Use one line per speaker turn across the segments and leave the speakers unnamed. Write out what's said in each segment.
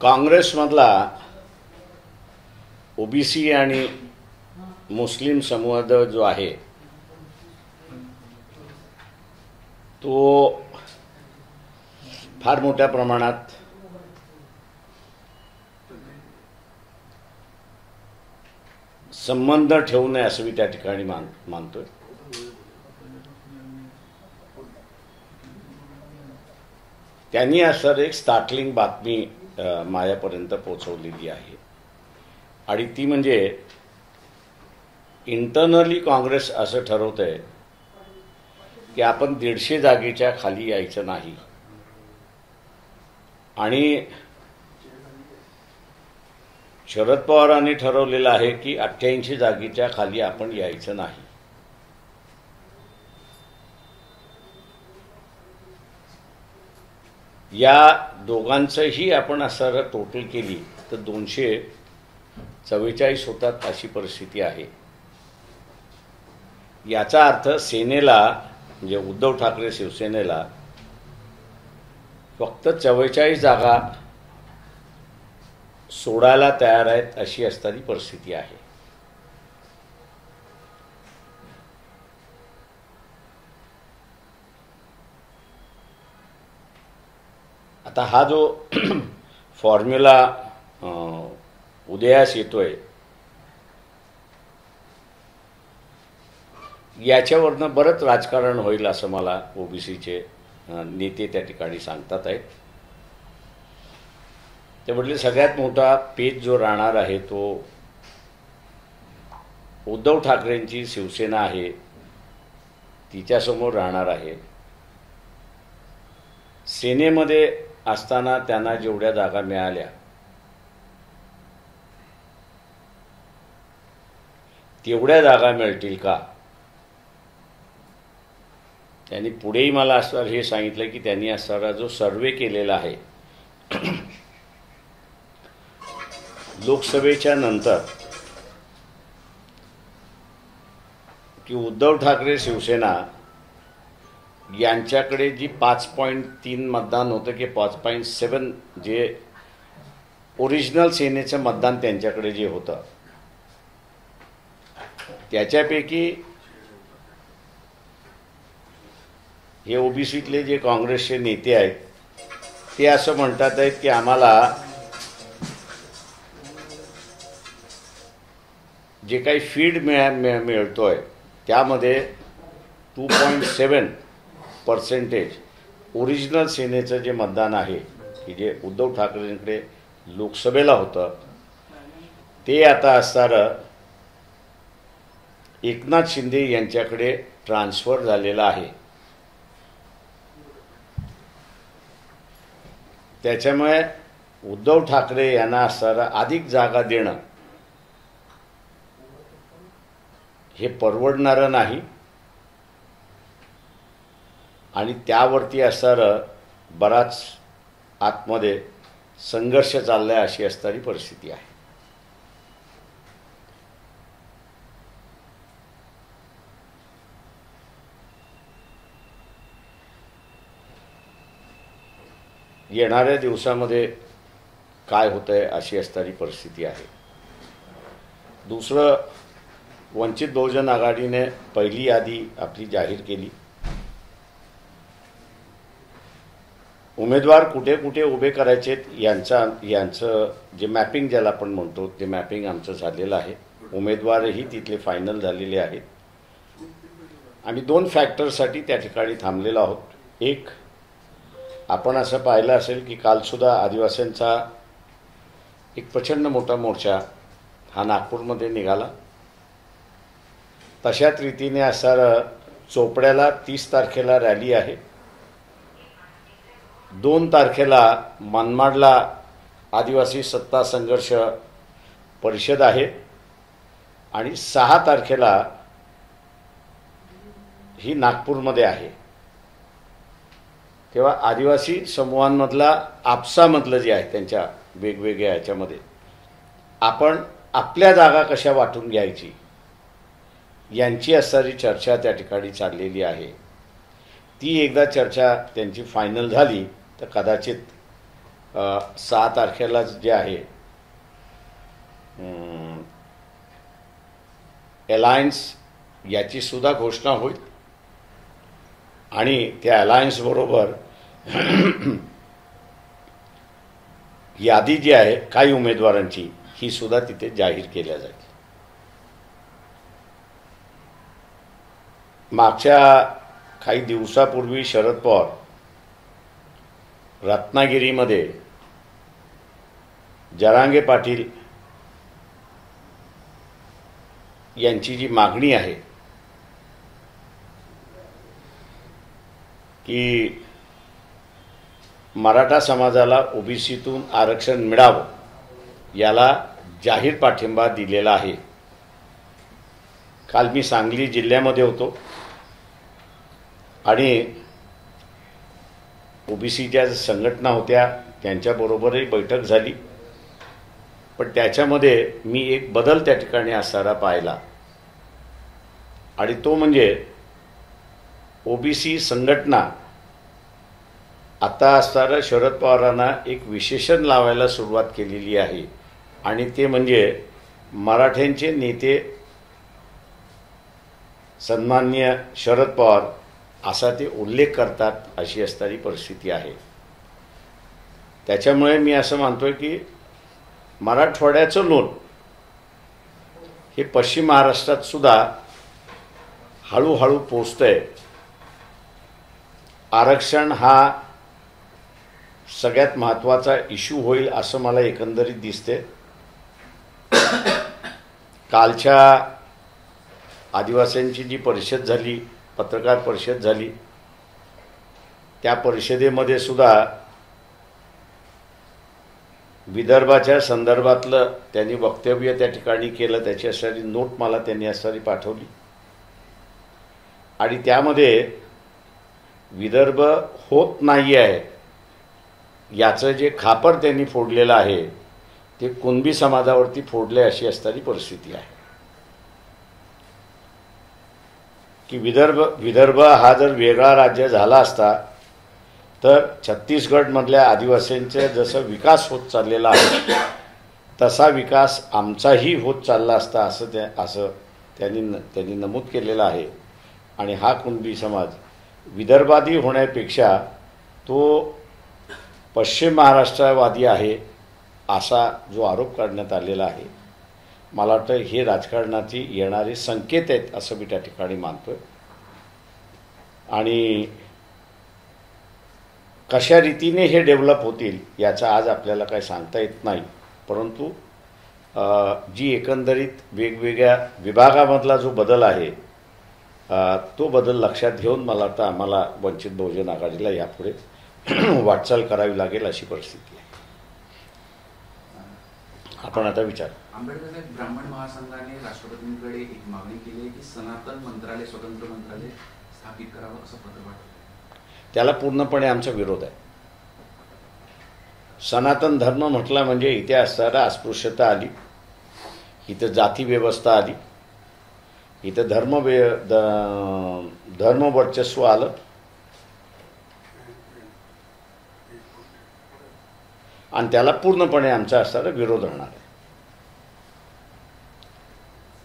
काँग्रेसमधला OBC आणि मुस्लिम समूह जो आहे तो फार मोठ्या प्रमाणात संबंध ठेवू नये असं मी त्या ठिकाणी मानतोय। त्यांनी असं एक स्टार्टलिंग बातमी माझ्यापर्यंत पोहोचवलेली आहे आणि ती म्हणजे इंटरनली काँग्रेस असं ठरवतंय की आपण 150 जागेच्या खाली यायचं नाही आणि शरद पवारांनी ठरवलेलं आहे की 88 जागेच्या खाली आपण यायचं नाही। या दोघांचंही आपण असं टोटल केली तर 244 होतात अशी परिस्थिती आहे। याचा अर्थ सेनेला म्हणजे उद्धव ठाकरे शिवसेनेला फक्त 44 जागा सोडायला तयार आहेत अशी असणारी परिस्थिती आहे। आता हा जो फॉर्म्युला उदयास येतोय याच्यावरनं बरंच राजकारण होईल असं मला ओबीसीचे नेते त्या ठिकाणी सांगतात आहेत। ते म्हटले सगळ्यात मोठा पेच जो राहणार आहे तो उद्धव ठाकरेंची शिवसेना आहे तिच्यासमोर राहणार आहे। सेनेमध्ये असताना त्यांना जेवढ्या जागा मिळाल्या तेवढ्या जागा मिळतील का? त्यांनी पुढेही मला असं हे सांगितलं की त्यांनी असा जो सर्वे केलेला आहे लोकसभेच्या नंतर की उद्धव ठाकरे शिवसेना यांच्याकडे जी 5.3 मतदान होतं की 5.7 जे ओरिजिनल सेनेचं मतदान त्यांच्याकडे जे होतं त्याच्यापैकी हे ओबीसीतले जे काँग्रेसचे नेते आहेत ते असं म्हणतात आहेत की आम्हाला जे काही फीड मिळतोय त्यामध्ये 2.7% ओरिजिनल सेनेचं जे मतदान आहे की जे उद्धव ठाकरेंकडे लोकसभेला होतं ते आता असणारं एकनाथ शिंदे यांच्याकडे ट्रान्सफर झालेलं आहे। त्याच्यामुळे उद्धव ठाकरे यांना असणारं अधिक जागा देणं हे परवडणारं नाही आणि त्यावरती असणारं बराच आतमध्ये संघर्ष चाललाय अशी असणारी परिस्थिती आहे। येणाऱ्या दिवसामध्ये काय होतंय अशी असणारी परिस्थिती आहे। दुसरं, वंचित बहुजन आघाडीने पहिली यादी आपली जाहीर केली। उमेदवार कुठे कुठे उभे करायचे यांचं जे मॅपिंग ज्याला आपण म्हणतो ते मॅपिंग आमचं झालेलं आहे। उमेदवारही तिथले फायनल झालेले आहेत। आम्ही 2 फॅक्टरसाठी त्या ठिकाणी थांबलेलो आहोत। एक, आपण असं पाहिलं असेल की कालसुद्धा आदिवासींचा एक प्रचंड मोठा मोर्चा हा नागपूरमध्ये निघाला। तशाच रीतीने असणारं चोपड्याला 30 तारखेला रॅली आहे। 2 तारखेला मनमाडला आदिवासी सत्ता संघर्ष परिषद आहे आणि 6 तारखेला ही नागपूरमध्ये आहे। तेव्हा आदिवासी समूहांमधला आपसामधलं जे आहे त्यांच्या वेगवेगळ्या ह्याच्यामध्ये आपण आपल्या जागा कशा वाटून घ्यायची यांची असणारी चर्चा त्या ठिकाणी चाललेली आहे। ती एकदा चर्चा त्यांची फायनल झाली तर कदाचित 6 तारखेला जे आहे अलायन्स याची सुद्धा घोषणा होईल आणि त्या अलायन्स बरोबर यादी जी आहे काही उमेदवारांची ही सुद्धा तिथे जाहीर केल्या जाईल. मागच्या काही दिवसापूर्वी शरद पवार रत्नागिरीमध्ये जरांगे पाटील यांची जी मागणी आहे की मराठा समाजाला ओबीसीतून आरक्षण मिळावं याला जाहीर पाठिंबा दिलेला आहे. काल मी सांगली जिल्ह्यामध्ये होतो आणि ओबीसीच्या संघटना होत्या त्यांच्याबरोबरही बैठक झाली. पण त्याच्यामध्ये मी एक बदल त्या ठिकाणी असणारा पाहिला आणि तो म्हणजे ओबीसी संघटना आता असणाऱ्या शरद पवारांना एक विशेषण लावायला सुरुवात केलेली आहे आणि ते म्हणजे मराठ्यांचे नेते सन्माननीय शरद पवार असा ते उल्लेख करतात अशी असणारी परिस्थिती आहे. त्याच्यामुळे मी असं मानतोय की मराठवाड्याचं लोण हे पश्चिम महाराष्ट्रात सुद्धा हळूहळू पोचतंय. आरक्षण हा सगळ्यात महत्त्वाचा इश्यू होईल असं मला एकंदरीत दिसते. कालच्या आदिवासींची जी परिषद झाली, पत्रकार परिषद झाली, त्या परिषदेमध्ये सुद्धा विदर्भाच्या संदर्भातलं त्यांनी वक्तव्य त्या ठिकाणी केलं. त्याची असणारी नोट मला त्यांनी असणारी पाठवली आणि त्यामध्ये विदर्भ होत नाही आहे याचं जे खापर त्यांनी फोडलेलं आहे ते कुणबी समाजावरती फोडले अशी असणारी परिस्थिती आहे की विदर्भ हा जर वेगळा राज्य झाला असता तर छत्तीसगडमधल्या आदिवासींचा जसं विकास होत चाललेला आहे तसा विकास आमचाही होत चालला असता असं त्यांनी नमूद केलेलं आहे. आणि हा कुणबी समाज विदर्भादी होण्यापेक्षा तो पश्चिम महाराष्ट्रवादी आहे असा जो आरोप करण्यात आलेला आहे, मला वाटतं हे राजकारणाची येणारे संकेत आहेत असं मी त्या ठिकाणी मानतोय. आणि कशा रीतीने हे डेव्हलप होतील याचं आज आपल्याला काही सांगता येत नाही. परंतु जी एकंदरीत वेगवेगळ्या विभागामधला जो बदल आहे तो बदल लक्षात घेऊन मला वाटतं आम्हाला वंचित बहुजन आघाडीला यापुढे वाटचाल करावी लागेल अशी परिस्थिती आहे. आपण आता विचार.
आंबेडकर साहेब, ब्राह्मण महासंघाने राष्ट्रपतींकडे एक मागणी केली आहे की सनातन मंत्रालय, स्वतंत्र मंत्रालय स्थापित करावं असं पत्र पाठवलं.
त्याला पूर्णपणे आमचा विरोध आहे. सनातन धर्म म्हटला म्हणजे इथे असणारा अस्पृश्यता आली, इथं जाती व्यवस्था आली, इथं धर्मवर्चस्व आलं आणि त्याला पूर्णपणे आमचा असणारा विरोध राहणार आहे.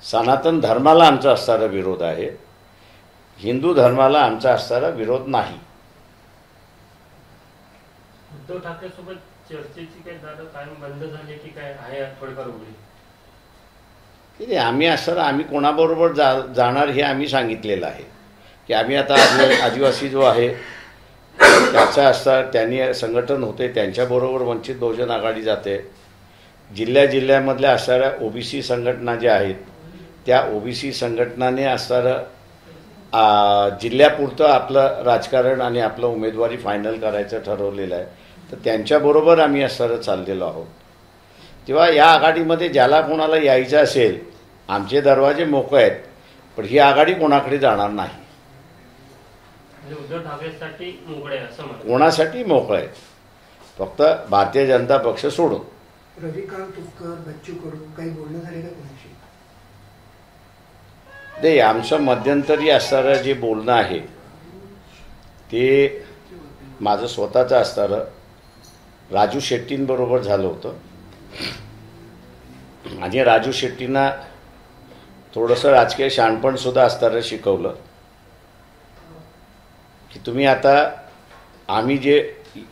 सनातन धर्माला आमचा असणारा विरोध आहे, हिंदू धर्माला आमचा असणारा विरोध नाही.
उद्धव ठाकरे सोबत चर्चेची काही दादा कायम बंद झाली की काय आहे थोडीफार उघडी?
आम्ही असणारा आम्ही कोणाबरोबर जाणार हे आम्ही सांगितलेलं आहे की आम्ही आता आदिवासी जो आहे त्याचा असता त्यांनी संघटन होते त्यांच्याबरोबर वंचित बहुजन आघाडी जाते. जिल्ह्यामधल्या असणाऱ्या ओबीसी संघटना ज्या आहेत त्या ओबीसी संघटनाने असणारं जिल्ह्यापुरतं आपलं राजकारण आणि आपलं उमेदवारी फायनल करायचं ठरवलेलं आहे. तर त्यांच्याबरोबर आम्ही असणारं चाललेलो आहोत. तेव्हा या आघाडीमध्ये ज्याला कोणाला यायचं असेल आमचे दरवाजे मोकळे आहेत, पण ही आघाडी कोणाकडे जाणार नाही.
उद्धव ठाकरेसाठी मोकळे असं
कोणासाठी मोकळे आहेत, फक्त भारतीय जनता पक्ष सोडून.
रविकांत तुपकर, बच्चू कडू काही बोलणं झाले का कोणाशी?
नाही, आमचं मध्यंतरी असणारं जे बोलणं आहे ते माझं स्वतःचं असणारं राजू शेट्टींबरोबर झालं होतं आणि राजू शेट्टींना थोडंसं राजकीय शहाणपणसुद्धा असताना शिकवलं की तुम्ही आता आम्ही जे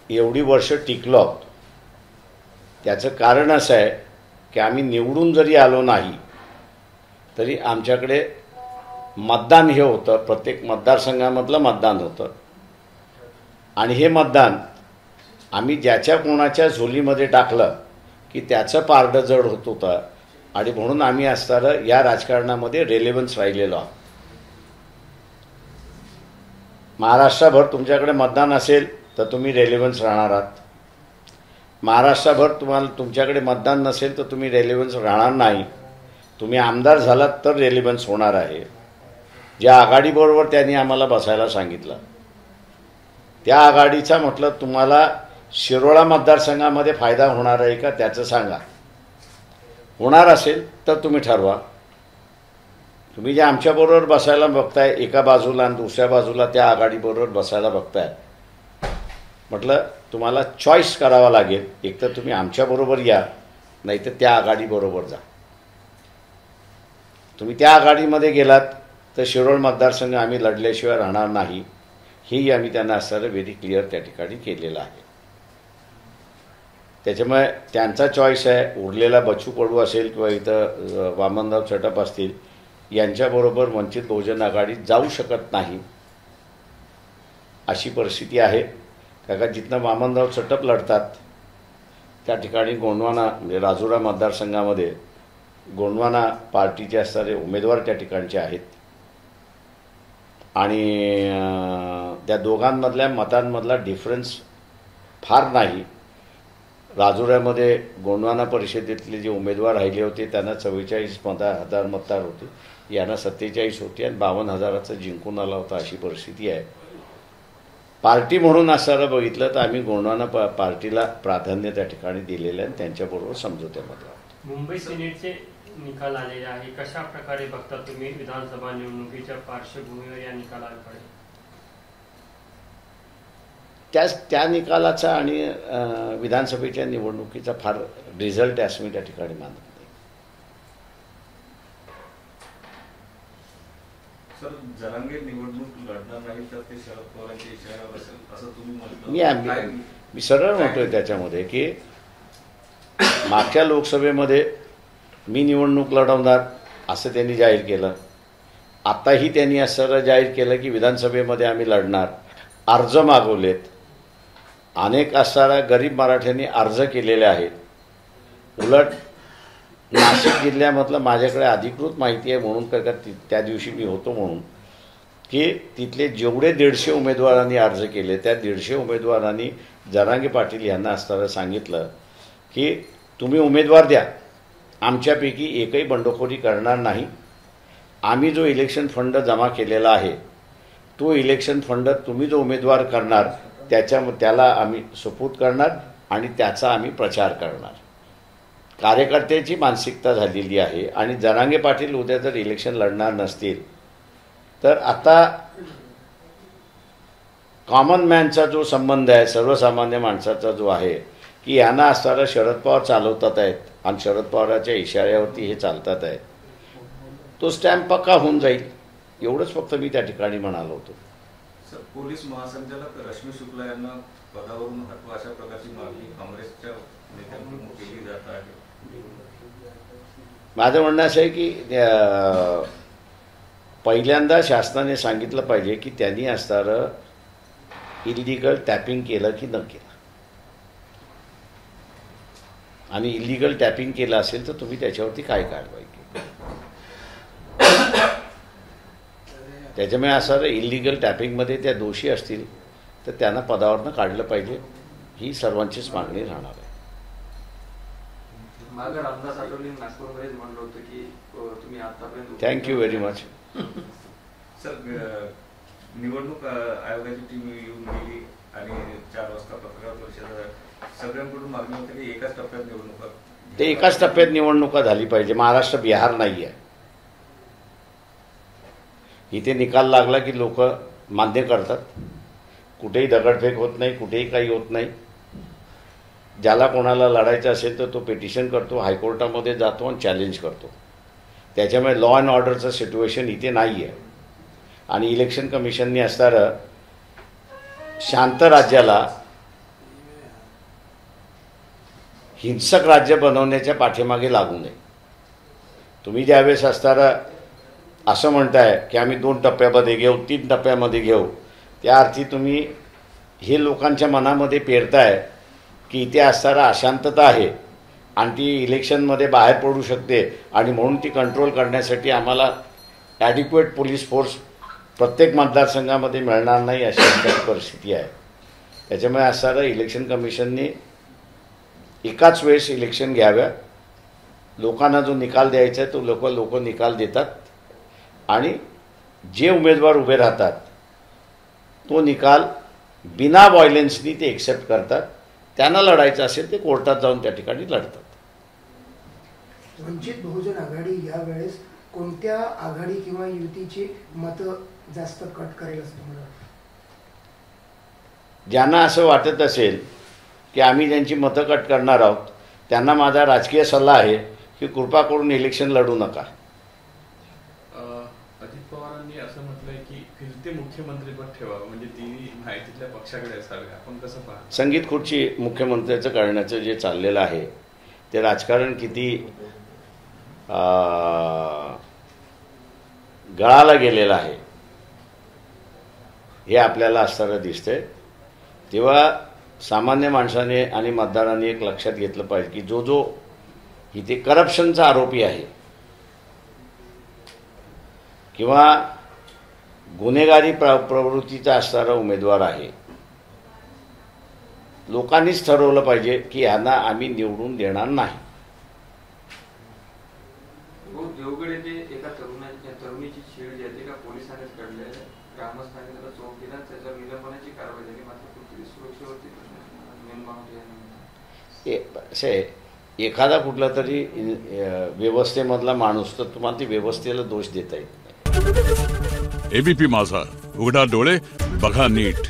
एवढी वर्ष टिकलो आहोत त्याचं कारण असं आहे की आम्ही निवडून जरी आलो नाही तरी आमच्याकडे मतदान हे होतं, प्रत्येक मतदारसंघामधलं मतदान होतं आणि हे मतदान आम्ही ज्याच्या कोणाच्या झोलीमध्ये टाकलं की त्याचं पारडं जड होत होतं आणि म्हणून आम्ही असताना या राजकारणामध्ये रेलेव्हन्स राहिलेलो आहोत. महाराष्ट्रभर तुमच्याकडे मतदान असेल तर तुम्ही रेलेव्हन्स राहणार आहात. महाराष्ट्रभर तुमच्याकडे मतदान नसेल तर तुम्ही रेलेव्हन्स राहणार नाही. तुम्ही आमदार झालात तर रेलेव्हन्स होणार आहे. ज्या आघाडीबरोबर त्यांनी आम्हाला बसायला सांगितलं त्या आघाडीचा म्हटलं तुम्हाला शिरोळा मतदारसंघामध्ये फायदा होणार आहे का त्याचं सांगा. होणार असेल तर तुम्ही ठरवा. तुम्ही जे आमच्याबरोबर बसायला बघताय एका बाजूला आणि दुसऱ्या बाजूला त्या आघाडीबरोबर बसायला बघताय म्हटलं तुम्हाला चॉईस करावा लागेल. एक तर तुम्ही आमच्याबरोबर या नाही तर त्या आघाडीबरोबर जा. तुम्ही त्या आघाडीमध्ये गेलात तर शिरोळ मतदारसंघ आम्ही लढल्याशिवाय राहणार नाही हेही आम्ही त्यांना असताना व्हेरी क्लिअर त्या ठिकाणी केलेलं आहे. त्याच्यामुळे त्यांचा चॉईस आहे. उरलेला बच्चू कडू असेल किंवा इथं वामनराव चटप असतील यांच्याबरोबर वंचित बहुजन आघाडी जाऊ शकत नाही अशी परिस्थिती आहे. कारण जिथनं वामनराव चटप लढतात त्या ठिकाणी गोंडवाना म्हणजे राजुरा मतदारसंघामध्ये गोंडवाना पार्टीचे असणारे उमेदवार त्या ठिकाणचे आहेत आणि त्या दोघांमधल्या मतांमधला डिफरन्स फार नाही. राजुऱ्यामध्ये गोंडवाना परिषदेतले जे उमेदवार राहिले होते त्यांना 44,000 मतदार होते, यांना 47 होते आणि 52,000चा जिंकून आला होता अशी परिस्थिती आहे. पार्टी म्हणून असणारं बघितलं तर आम्ही गोंडवाना पार्टीला प्राधान्य त्या ठिकाणी दिलेलं आहे आणि त्यांच्याबरोबर समझोत्यामध्ये आहोत.
मुंबई सिनेटचे निकाल आलेले आहे, कशा प्रकारे बघता तुम्ही विधानसभा निवडणुकीच्या पार्श्वभूमीवर या निकालाकडे?
त्या निकालाचा आणि विधानसभेच्या निवडणुकीचा फार रिझल्ट असं मी त्या ठिकाणी मानत नाही.
सर, जरांगे निवडणूक लढणार नाही तर ते शरद पवारांच्या इशाऱ्यावर असेल असं तुम्ही म्हटलं.
मी सरळ म्हणतोय त्याच्यामध्ये की मागच्या लोकसभेमध्ये मी निवडणूक लढवणार असं त्यांनी जाहीर केलं. आताही त्यांनी असं जाहीर केलं की विधानसभेमध्ये आम्ही लढणार. अर्ज मागवलेत. अनेक असणाऱ्या गरीब मराठ्यांनी अर्ज केलेले आहेत. उलट नाशिक जिल्ह्यामधलं माझ्याकडे अधिकृत माहिती आहे म्हणून का त्या दिवशी मी होतो म्हणून की तिथले जेवढे 150 उमेदवारांनी अर्ज केले त्या 150 उमेदवारांनी जरांगे पाटील यांना असताना सांगितलं की तुम्ही उमेदवार द्या, आमच्यापैकी एकही बंडखोरी करणार नाही. आम्ही जो इलेक्शन फंड जमा केलेला आहे तो इलेक्शन फंड तुम्ही जो उमेदवार करणार त्याला आम्ही सुपूर्द करणार आणि त्याचा आम्ही प्रचार करणार. कार्यकर्त्याची मानसिकता झालेली आहे आणि जरांगे पाटील उद्या जर इलेक्शन लढणार नसतील तर आता कॉमन मॅनचा जो संबंध आहे, सर्वसामान्य माणसाचा जो आहे की यांना असताना शरद पवार चालवतात आहेत आणि शरद पवाराच्या इशाऱ्यावरती हे चालतात आहेत, तो स्टॅम्प पक्का होऊन जाईल. एवढंच फक्त मी त्या ठिकाणी म्हणालो होतो.
सर, पोलीस महासंचालक रश्मी शुक्ला यांना पदावरून हटवा अशा प्रकारची मागणी काँग्रेसच्या नेत्यांकडून केली जात आहे.
माझं म्हणणं असं आहे की पहिल्यांदा शासनाने सांगितलं पाहिजे की त्यांनी असणारं इलिगल टॅपिंग केलं की न केलं आणि इलिगल टॅपिंग केलं असेल तर तुम्ही त्याच्यावरती काय कारवाई केली. त्याच्यामुळे असं इलिगल टॅपिंगमध्ये त्या दोषी असतील तर त्यांना पदावरनं काढलं पाहिजे ही सर्वांचीच मागणी राहणार आहे.
मागं रामदास आठवले नागपूरमध्येच म्हणलं होतं की तुम्ही आतापर्यंत.
Thank you very much.
सर, निवडणूक आयोगाची टीम येऊन गेली आणि 4 वाजता पत्रकार परिषद सगळ्यांकडून मागणी होती की एकाच टप्प्यात निवडणुका.
ते एकाच टप्प्यात निवडणुका झाली पाहिजे. महाराष्ट्र बिहार नाही आहे. इथे निकाल लागला की लोक मान्य करतात. कुठेही दगडफेक होत नाही, कुठेही काही होत नाही. ज्याला कोणाला लढायचं असेल तर तो पिटिशन करतो, हायकोर्टामध्ये जातो आणि चॅलेंज करतो. त्याच्यामुळे लॉ अँड ऑर्डरचं सिच्युएशन इथे नाही आहे. आणि इलेक्शन कमिशनने असणारं शांत राज्याला हिंसक राज्य बनवण्याच्या पाठीमागे लागू नये. तुम्ही ज्यावेळेस असणारं असं म्हणताय की आम्ही 2 टप्प्यामध्ये घेऊ, 3 टप्प्यामध्ये घेऊ, त्या अर्थी तुम्ही हे लोकांच्या मनामध्ये पेरताय की इथे असणारा अशांतता आहे आणि ती इलेक्शनमध्ये बाहेर पडू शकते आणि म्हणून ती कंट्रोल करण्यासाठी आम्हाला ॲडिक्वेट पोलीस फोर्स प्रत्येक मतदारसंघामध्ये मिळणार नाही अशी आमची परिस्थिती आहे. त्याच्यामुळे असणारं इलेक्शन कमिशनने एकाच वेळेस इलेक्शन घ्याव्या. लोकांना जो निकाल द्यायचा आहे तो लोक निकाल देतात आणि जे उमेदवार उभे राहतात तो निकाल बिना व्हायलन्सनी ते एक्सेप्ट करतात. त्यांना लढायचं असेल ते कोर्टात जाऊन त्या ठिकाणी लढतात.
वंचित बहुजन आघाडी यावेळेस कोणत्या आघाडी किंवा युतीची मतं जास्त कट करेल असं मला वाटतं?
ज्यांना असं वाटत असेल की आम्ही ज्यांची मतं कट करणार आहोत त्यांना माझा राजकीय सल्ला आहे की कृपा करून इलेक्शन लढू नका.
अजित पवारांनी असं म्हटलंय की फिरते मुख्यमंत्रीपद ठेवावं, म्हणजे तिन्ही माहितीतल्या पक्षाकडे असावे. आपण कसं पाहता?
संगीत खुर्ची मुख्यमंत्र्याचं करण्याचं जे चाललेलं आहे ते राजकारण किती गळाला गेलेलं आहे हे आपल्याला असताना दिसतंय. तेव्हा सामान्य माणसाने आणि मतदारांनी एक लक्षात घेतलं पाहिजे की जो इथे करप्शनचा आरोपी आहे किंवा गुन्हेगारी प्रवृत्तीचा असणारा उमेदवार आहे, लोकांनीच ठरवलं पाहिजे की ह्यांना आम्ही निवडून देणार नाही.
देवगड येथे एका तरुणीची छेड जी आहे का पोलिसांनीच काढली आहे. ग्रामस्थांनी त्याला चोप दिला, त्याच्यावर निलंबनाची कारवाई झाली. मात्र कुठेतरी सुरक्षेवरती
असे एखादा कुठला तरी व्यवस्थेमधला माणूस तर तुम्हाला ती व्यवस्थेला दोष देता येत नाही.
एबीपी माझा, उघडा डोळे बघा नीट.